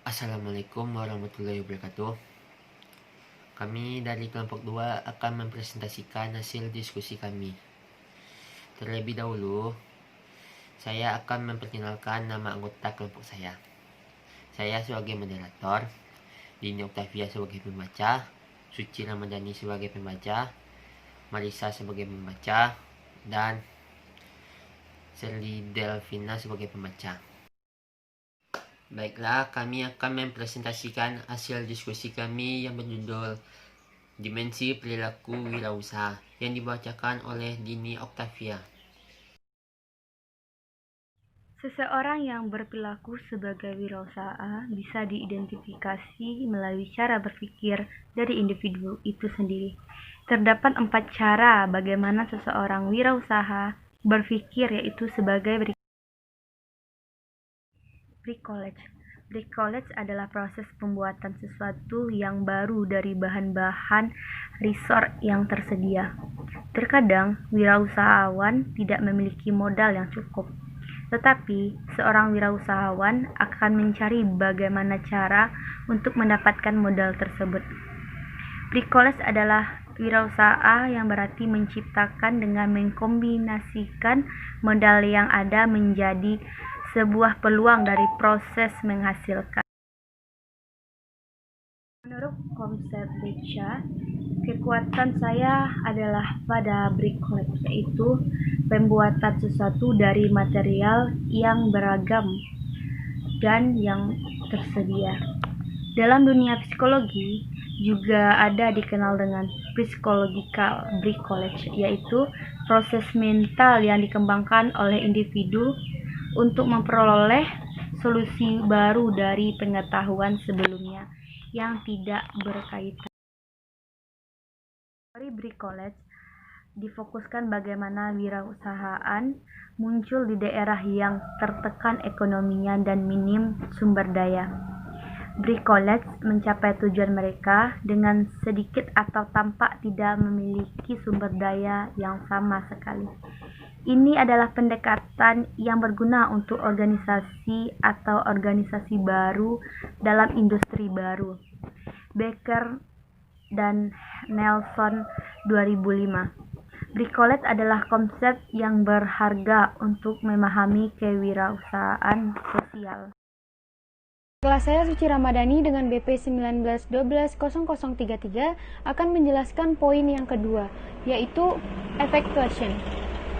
Assalamualaikum warahmatullahi wabarakatuh. Kami dari kelompok 2 akan mempresentasikan hasil diskusi kami. Terlebih dahulu, saya akan memperkenalkan nama anggota kelompok saya. Saya sebagai moderator, Dini Octavia sebagai pembaca, Suci Ramadhani sebagai pembaca, Marisa sebagai pembaca, dan Serli Delvina sebagai pembaca. Baiklah, kami akan mempresentasikan hasil diskusi kami yang berjudul Dimensi Perilaku Wirausaha yang dibacakan oleh Dini Octavia. Seseorang yang berperilaku sebagai wirausaha bisa diidentifikasi melalui cara berpikir dari individu itu sendiri. Terdapat 4 cara bagaimana seseorang wirausaha berpikir, yaitu sebagai berikut. Bricolage. Bricolage adalah proses pembuatan sesuatu yang baru dari bahan-bahan resort yang tersedia. Terkadang, wirausahawan tidak memiliki modal yang cukup, tetapi seorang wirausahawan akan mencari bagaimana cara untuk mendapatkan modal tersebut. Bricolage adalah wirausaha yang berarti menciptakan dengan mengkombinasikan modal yang ada menjadi sebuah peluang dari proses menghasilkan. Menurut konsep Richa, kekuatan saya adalah pada bricolage, yaitu pembuatan sesuatu dari material yang beragam dan yang tersedia. Dalam dunia psikologi juga ada dikenal dengan psychological bricolage, yaitu proses mental yang dikembangkan oleh individu untuk memperoleh solusi baru dari pengetahuan sebelumnya yang tidak berkaitan. Teori bricolage difokuskan bagaimana wirausahaan muncul di daerah yang tertekan ekonominya dan minim sumber daya. Bricolage mencapai tujuan mereka dengan sedikit atau tampak tidak memiliki sumber daya yang sama sekali. Ini adalah pendekatan yang berguna untuk organisasi atau organisasi baru dalam industri baru. Becker dan Nelson 2005. Bricolage adalah konsep yang berharga untuk memahami kewirausahaan sosial. Kelas saya Suci Ramadhani dengan BP 19120033 akan menjelaskan poin yang kedua, yaitu effectuation.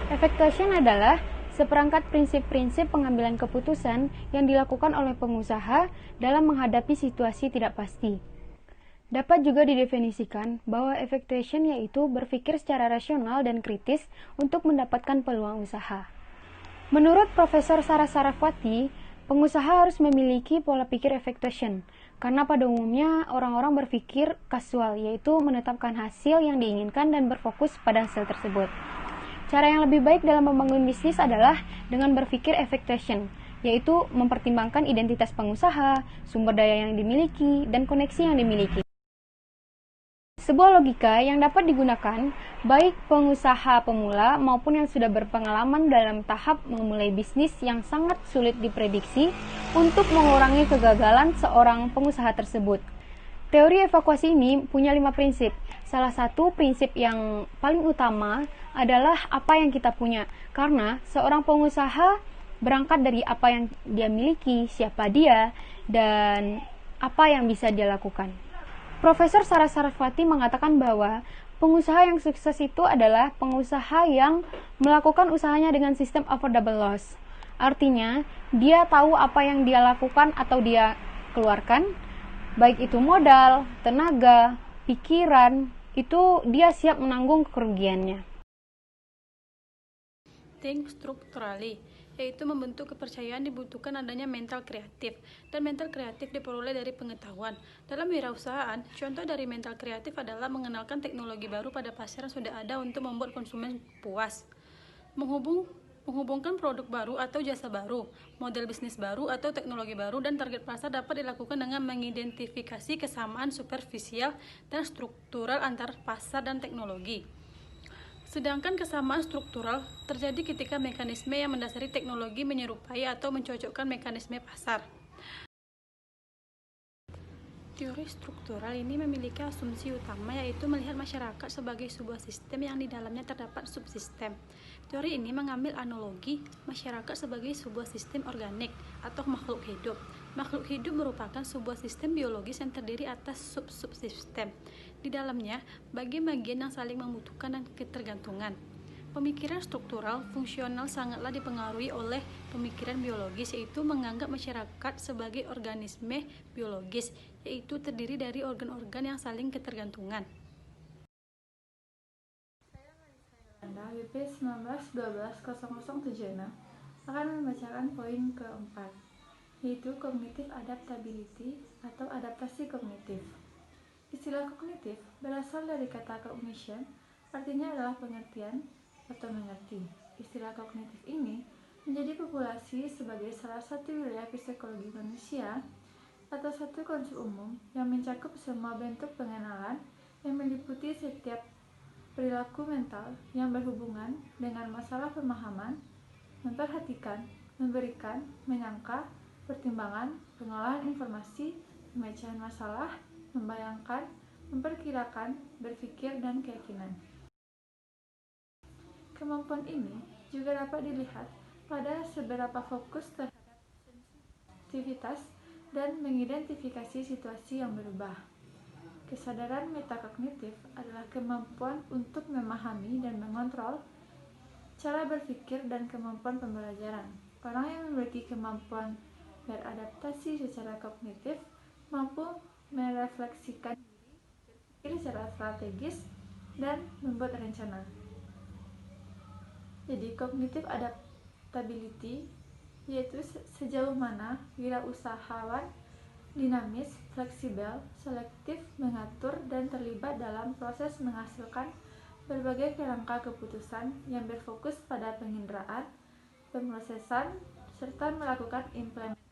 Effectuation adalah seperangkat prinsip-prinsip pengambilan keputusan yang dilakukan oleh pengusaha dalam menghadapi situasi tidak pasti. Dapat juga didefinisikan bahwa effectuation yaitu berpikir secara rasional dan kritis untuk mendapatkan peluang usaha. Menurut Profesor Sarah Saraswati, pengusaha harus memiliki pola pikir effectuation, karena pada umumnya orang-orang berpikir kasual, yaitu menetapkan hasil yang diinginkan dan berfokus pada hasil tersebut. Cara yang lebih baik dalam membangun bisnis adalah dengan berpikir effectuation, yaitu mempertimbangkan identitas pengusaha, sumber daya yang dimiliki, dan koneksi yang dimiliki. Sebuah logika yang dapat digunakan baik pengusaha pemula maupun yang sudah berpengalaman dalam tahap memulai bisnis yang sangat sulit diprediksi untuk mengurangi kegagalan seorang pengusaha tersebut. Teori evakuasi ini punya 5 prinsip. Salah satu prinsip yang paling utama adalah apa yang kita punya, karena seorang pengusaha berangkat dari apa yang dia miliki, siapa dia, dan apa yang bisa dia lakukan. Profesor Sarah Saraswati mengatakan bahwa pengusaha yang sukses itu adalah pengusaha yang melakukan usahanya dengan sistem affordable loss. Artinya, dia tahu apa yang dia lakukan atau dia keluarkan, baik itu modal, tenaga, pikiran, itu dia siap menanggung kerugiannya. Think structurally, yaitu membentuk kepercayaan dibutuhkan adanya mental kreatif, dan mental kreatif diperoleh dari pengetahuan. Dalam wirausahaan, contoh dari mental kreatif adalah mengenalkan teknologi baru pada pasar yang sudah ada untuk membuat konsumen puas, menghubungkan produk baru atau jasa baru, model bisnis baru atau teknologi baru, dan target pasar dapat dilakukan dengan mengidentifikasi kesamaan superficial dan struktural antar pasar dan teknologi. Sedangkan kesamaan struktural terjadi ketika mekanisme yang mendasari teknologi menyerupai atau mencocokkan mekanisme pasar. Teori struktural ini memiliki asumsi utama yaitu melihat masyarakat sebagai sebuah sistem yang di dalamnya terdapat subsistem. Teori ini mengambil analogi masyarakat sebagai sebuah sistem organik atau makhluk hidup. Makhluk hidup merupakan sebuah sistem biologis yang terdiri atas sub-subsistem. Di dalamnya, bagian-bagian yang saling membutuhkan dan ketergantungan. Pemikiran struktural fungsional sangatlah dipengaruhi oleh pemikiran biologis, yaitu menganggap masyarakat sebagai organisme biologis, yaitu terdiri dari organ-organ yang saling ketergantungan. Anda WP 19-12-0076 akan membacakan poin keempat, yaitu cognitive adaptability atau adaptasi kognitif. Istilah kognitif berasal dari kata cognition, artinya adalah pengertian atau mengerti. Istilah kognitif ini menjadi populasi sebagai salah satu wilayah psikologi manusia atau satu konsep umum yang mencakup semua bentuk pengenalan yang meliputi setiap perilaku mental yang berhubungan dengan masalah pemahaman, memperhatikan, memberikan, menyangka, pertimbangan, pengolahan informasi, pemecahan masalah, membayangkan, memperkirakan, berpikir, dan keyakinan. Kemampuan ini juga dapat dilihat pada seberapa fokus terhadap sensitivitas dan mengidentifikasi situasi yang berubah. Kesadaran metakognitif adalah kemampuan untuk memahami dan mengontrol cara berpikir dan kemampuan pembelajaran. Orang yang memiliki kemampuan beradaptasi secara kognitif mampu merefleksikan diri, berpikir secara strategis, dan membuat rencana. Jadi, cognitive adaptability yaitu sejauh mana wirausahawan dinamis, fleksibel, selektif, mengatur, dan terlibat dalam proses menghasilkan berbagai kerangka keputusan yang berfokus pada penginderaan, pemrosesan, serta melakukan implementasi.